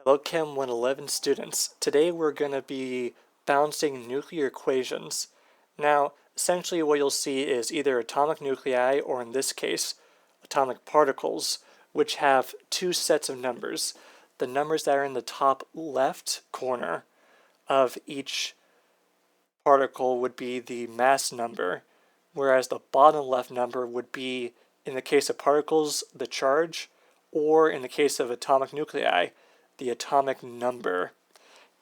Hello Chem 111 students. Today we're going to be balancing nuclear equations. Now, essentially what you'll see is either atomic nuclei or in this case, atomic particles, which have two sets of numbers. The numbers that are in the top left corner of each particle would be the mass number, whereas the bottom left number would be, in the case of particles, the charge, or in the case of atomic nuclei, the atomic number.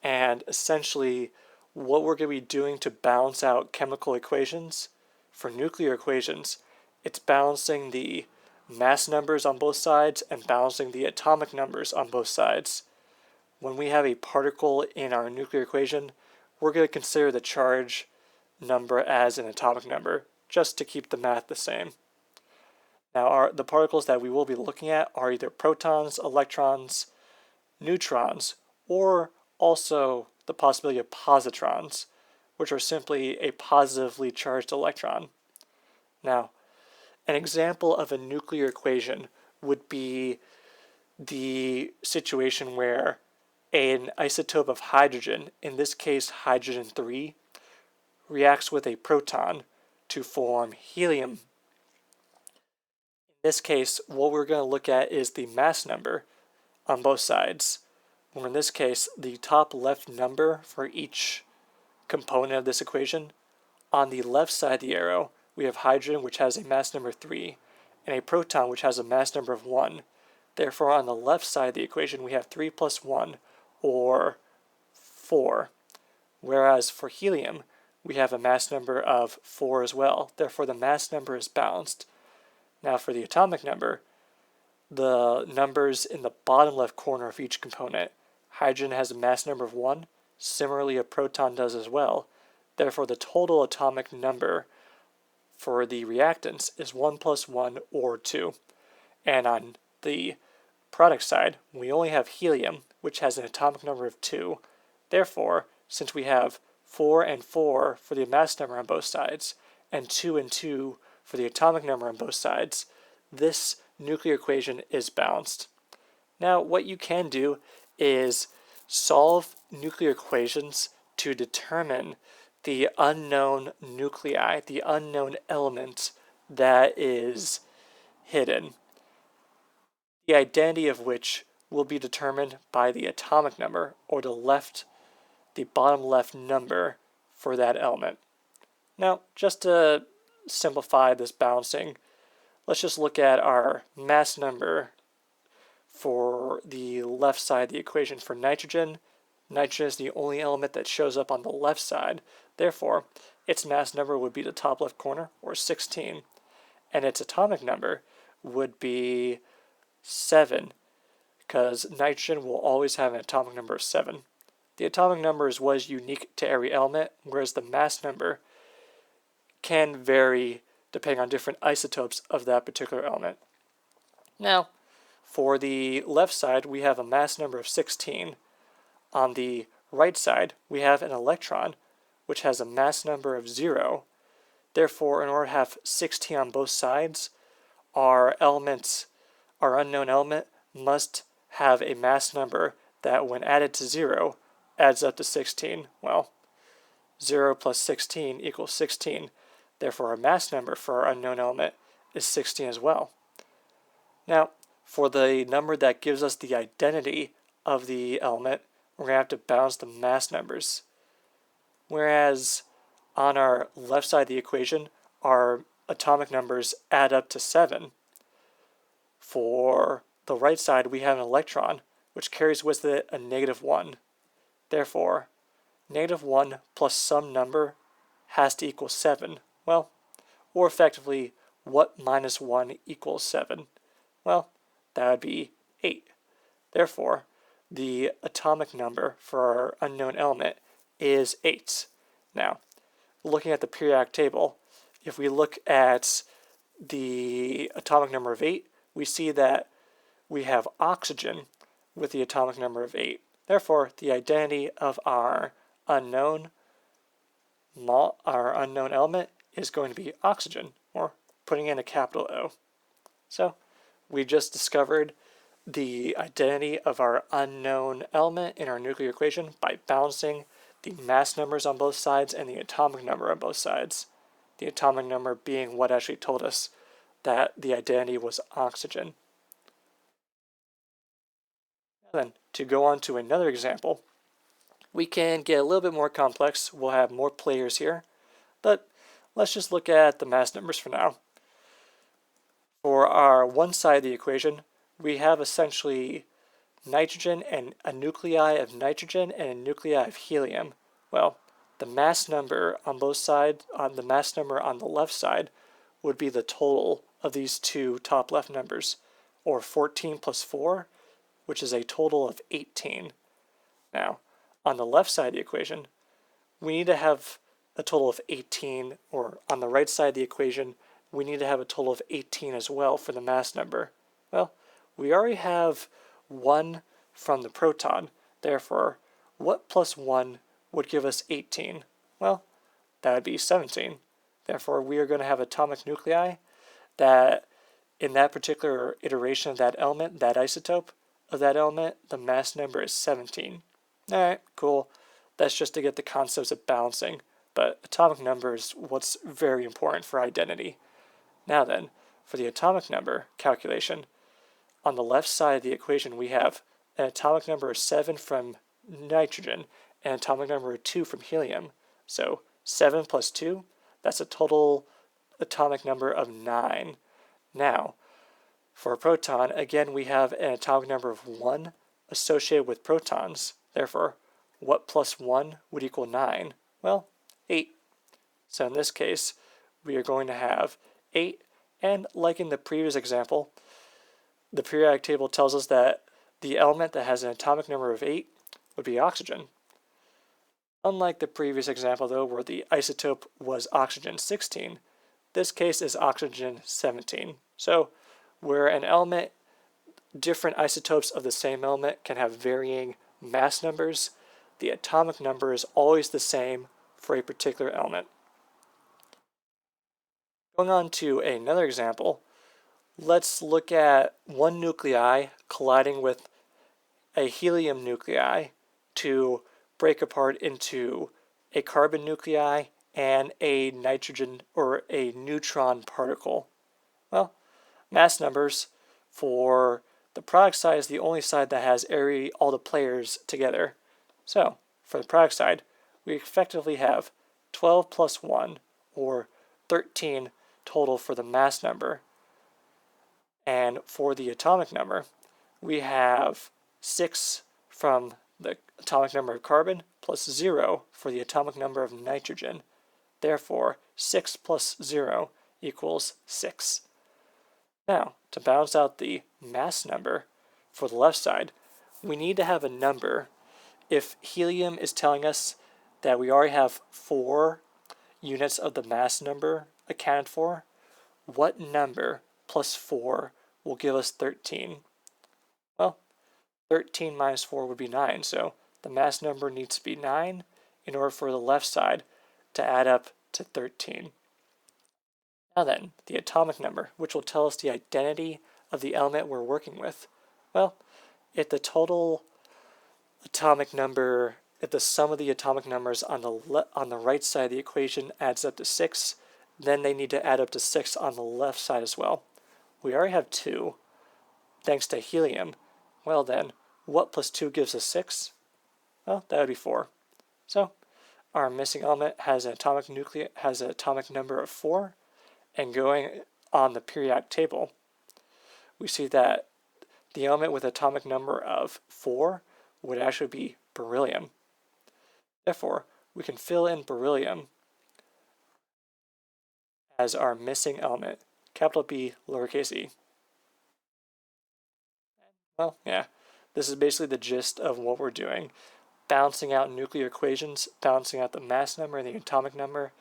And essentially, what we're going to be doing to balance out chemical equations, for nuclear equations, it's balancing the mass numbers on both sides and balancing the atomic numbers on both sides. When we have a particle in our nuclear equation, we're going to consider the charge number as an atomic number, just to keep the math the same. Now, the particles that we will be looking at are either protons, electrons, neutrons, or also the possibility of positrons, which are simply a positively charged electron. Now, an example of a nuclear equation would be the situation where an isotope of hydrogen, in this case hydrogen 3, reacts with a proton to form helium. In this case, what we're going to look at is the mass number on both sides. Or in this case, the top left number for each component of this equation. On the left side of the arrow, we have hydrogen, which has a mass number 3, and a proton, which has a mass number of 1. Therefore, on the left side of the equation, we have 3 plus 1, or 4. Whereas for helium, we have a mass number of 4 as well. Therefore, the mass number is balanced. Now, for the atomic number, the numbers in the bottom left corner of each component, hydrogen has a mass number of 1. Similarly, a proton does as well. Therefore, the total atomic number for the reactants is 1 plus 1 or 2. And on the product side, we only have helium, which has an atomic number of 2. Therefore, since we have 4 and 4 for the mass number on both sides, and 2 and 2 for the atomic number on both sides, this nuclear equation is balanced. Now, what you can do is solve nuclear equations to determine the unknown nuclei, the unknown element that is hidden, the identity of which will be determined by the atomic number, or the bottom left number for that element. Now, just to simplify this balancing, let's just look at our mass number for the left side of the equation for nitrogen. Nitrogen is the only element that shows up on the left side. Therefore, its mass number would be the top left corner, or 16. And its atomic number would be 7, because nitrogen will always have an atomic number of 7. The atomic number is what is unique to every element, whereas the mass number can vary depending on different isotopes of that particular element. Now, for the left side, we have a mass number of 16. On the right side, we have an electron, which has a mass number of 0. Therefore, in order to have 16 on both sides, our unknown element must have a mass number that, when added to 0, adds up to 16. Well, 0 plus 16 equals 16. Therefore, our mass number for our unknown element is 16 as well. Now, for the number that gives us the identity of the element, we're going to have to balance the mass numbers. Whereas on our left side of the equation, our atomic numbers add up to 7. For the right side, we have an electron, which carries with it a -1. Therefore, -1 plus some number has to equal 7. Well, or effectively, what minus 1 equals 7? Well, that would be 8. Therefore, the atomic number for our unknown element is 8. Now, looking at the periodic table, if we look at the atomic number of 8, we see that we have oxygen with the atomic number of 8. Therefore, the identity of our unknown element is going to be oxygen, or putting in a capital O. So we just discovered the identity of our unknown element in our nuclear equation by balancing the mass numbers on both sides and the atomic number on both sides. The atomic number being what actually told us that the identity was oxygen. Then, to go on to another example, we can get a little bit more complex. We'll have more players here, but let's just look at the mass numbers for now. For our one side of the equation, we have essentially nitrogen and a nuclei of nitrogen and a nuclei of helium. Well, the mass number on both sides, the mass number on the left side, would be the total of these two top left numbers, or 14 plus 4, which is a total of 18. Now, on the left side of the equation, we need to have a total of 18, or on the right side of the equation, we need to have a total of 18 as well for the mass number. Well, we already have 1 from the proton. Therefore, what plus 1 would give us 18? Well, that would be 17. Therefore, we are going to have atomic nuclei that, in that particular iteration of that element, that isotope of that element, the mass number is 17. Alright, cool. That's just to get the concepts of balancing, but atomic number is what's very important for identity. Now then, for the atomic number calculation, on the left side of the equation we have an atomic number of 7 from nitrogen and an atomic number of 2 from helium. So 7 plus 2, that's a total atomic number of 9. Now, for a proton, again we have an atomic number of 1 associated with protons. Therefore, what plus 1 would equal 9? Well, 8. So in this case, we are going to have 8, and like in the previous example, the periodic table tells us that the element that has an atomic number of 8 would be oxygen. Unlike the previous example, though, where the isotope was oxygen 16, this case is oxygen 17. So, where an element, different isotopes of the same element can have varying mass numbers, the atomic number is always the same for a particular element. Going on to another example, let's look at one nuclei colliding with a helium nuclei to break apart into a carbon nuclei and a nitrogen or a neutron particle. Well, mass numbers for the product side is the only side that has all the players together. So, for the product side, we effectively have 12 plus 1, or 13 total for the mass number. And for the atomic number, we have 6 from the atomic number of carbon plus 0 for the atomic number of nitrogen. Therefore, 6 plus 0 equals 6. Now, to balance out the mass number for the left side, we need to have a number. If helium is telling us that we already have 4 units of the mass number accounted for, what number plus 4 will give us 13? Well, 13 minus 4 would be 9, so the mass number needs to be 9 in order for the left side to add up to 13. Now then, the atomic number, which will tell us the identity of the element we're working with. Well, if the total atomic number, if the sum of the atomic numbers on the right side of the equation adds up to 6, then they need to add up to 6 on the left side as well. We already have 2, thanks to helium. Well then, what plus 2 gives us 6? Well, that would be 4. So, our missing element has an atomic number of 4, and going on the periodic table, we see that the element with atomic number of 4 would actually be beryllium. Therefore, we can fill in beryllium as our missing element, capital B, lowercase e. Well, yeah, this is basically the gist of what we're doing. Balancing out nuclear equations, balancing out the mass number and the atomic number,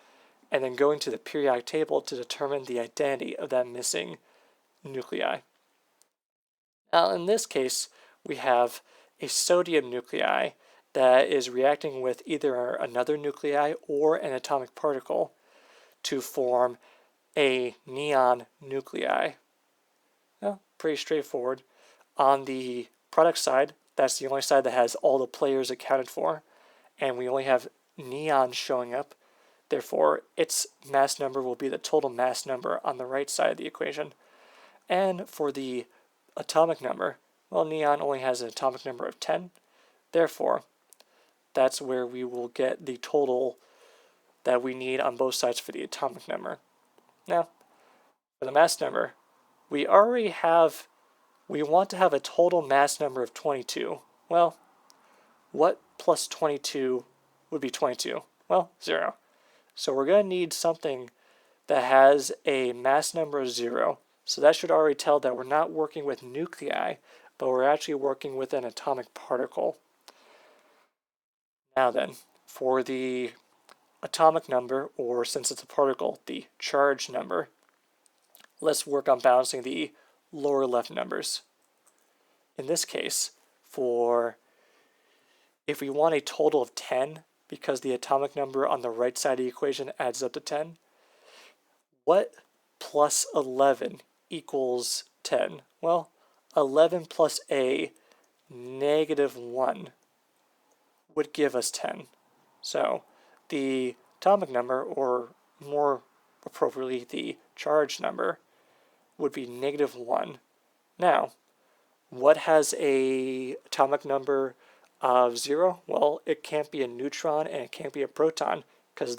and then going to the periodic table to determine the identity of that missing nuclei. Now, in this case, we have a sodium nuclei that is reacting with either another nuclei or an atomic particle to form a neon nuclei. Well, pretty straightforward. On the product side, that's the only side that has all the players accounted for, and we only have neon showing up. Therefore, its mass number will be the total mass number on the right side of the equation. And for the atomic number, well, neon only has an atomic number of 10. Therefore, that's where we will get the total that we need on both sides for the atomic number. Now, for the mass number, we want to have a total mass number of 22. Well, what plus 22 would be 22? Well, 0. So we're going to need something that has a mass number of 0. So that should already tell that we're not working with nuclei, but we're actually working with an atomic particle. Now then, for the atomic number, or since it's a particle, the charge number, let's work on balancing the lower left numbers. In this case, if we want a total of 10, because the atomic number on the right side of the equation adds up to 10, what plus 11 equals 10? Well, 11 plus a negative 1 would give us 10. So the atomic number, or more appropriately the charge number, would be negative 1. Now, what has a atomic number of 0? Well, it can't be a neutron and it can't be a proton, because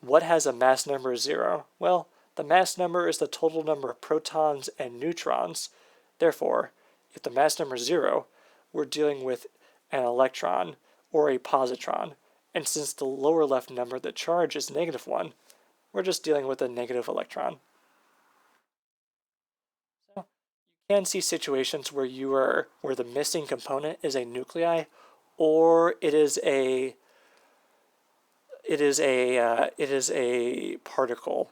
what has a mass number of 0? Well, the mass number is the total number of protons and neutrons. Therefore, if the mass number is 0, we're dealing with an electron or a positron. And since the lower left number, the charge, is negative 1, we're just dealing with a negative electron. So you can see situations where the missing component is a nuclei, or it is a particle.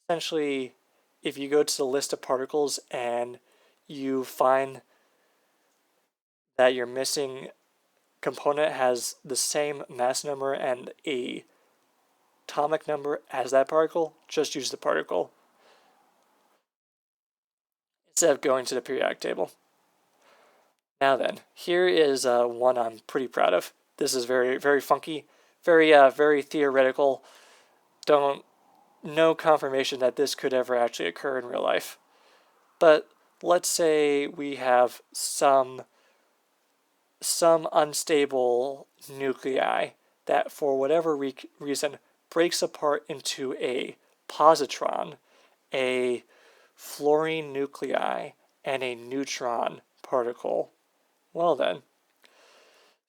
Essentially, if you go to the list of particles and you find that your missing component has the same mass number and a atomic number as that particle, just use the particle instead of going to the periodic table. Now then, here is one I'm pretty proud of. This is very, very funky, very theoretical. No confirmation that this could ever actually occur in real life. But let's say we have some unstable nuclei that, for whatever reason, breaks apart into a positron, a fluorine nuclei, and a neutron particle. Well then,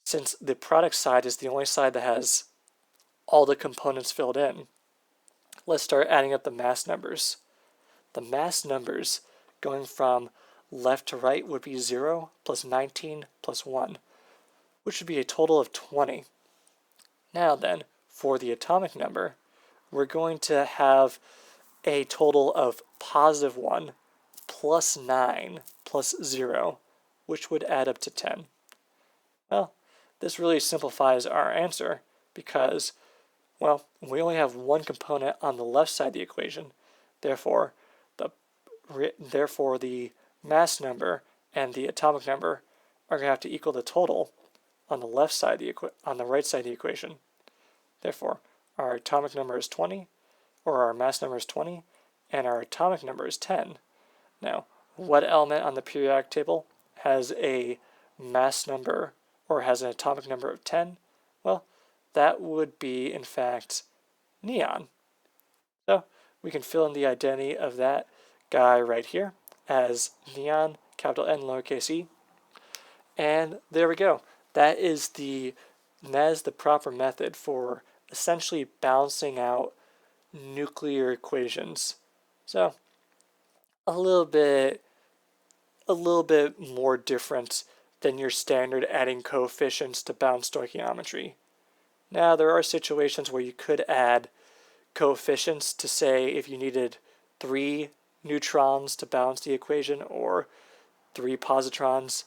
since the product side is the only side that has all the components filled in, let's start adding up the mass numbers. The mass numbers going from left to right would be 0 plus 19 plus 1, which would be a total of 20. Now then, for the atomic number, we're going to have a total of positive 1 plus 9 plus 0, which would add up to 10. Well, this really simplifies our answer because, well, we only have one component on the left side of the equation. Therefore, the mass number and the atomic number are going to have to equal the total on the left side on the right side of the equation. Therefore, our atomic number is 20, or our mass number is 20, and our atomic number is 10. Now, what element on the periodic table has a mass number or has an atomic number of 10? Well, that would be, in fact, neon. So we can fill in the identity of that guy right here as neon, capital N, lowercase e. And there we go. That is the proper method for essentially balancing out nuclear equations. So a little bit more different than your standard adding coefficients to balance stoichiometry. Now, there are situations where you could add coefficients to say if you needed 3 neutrons to balance the equation or 3 positrons.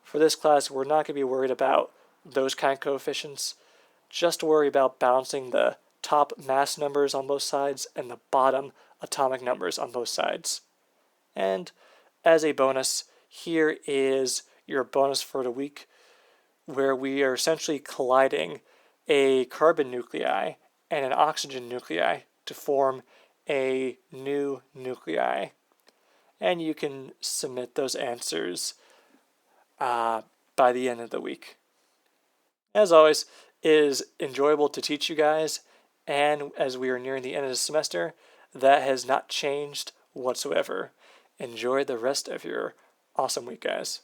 For this class, we're not going to be worried about those kind of coefficients. Just worry about balancing the top mass numbers on both sides and the bottom atomic numbers on both sides. And as a bonus, here is your bonus for the week, where we are essentially colliding a carbon nuclei and an oxygen nuclei to form a new nuclei. And you can submit those answers by the end of the week. As always, it is enjoyable to teach you guys, and as we are nearing the end of the semester, that has not changed whatsoever. Enjoy the rest of your awesome week, guys.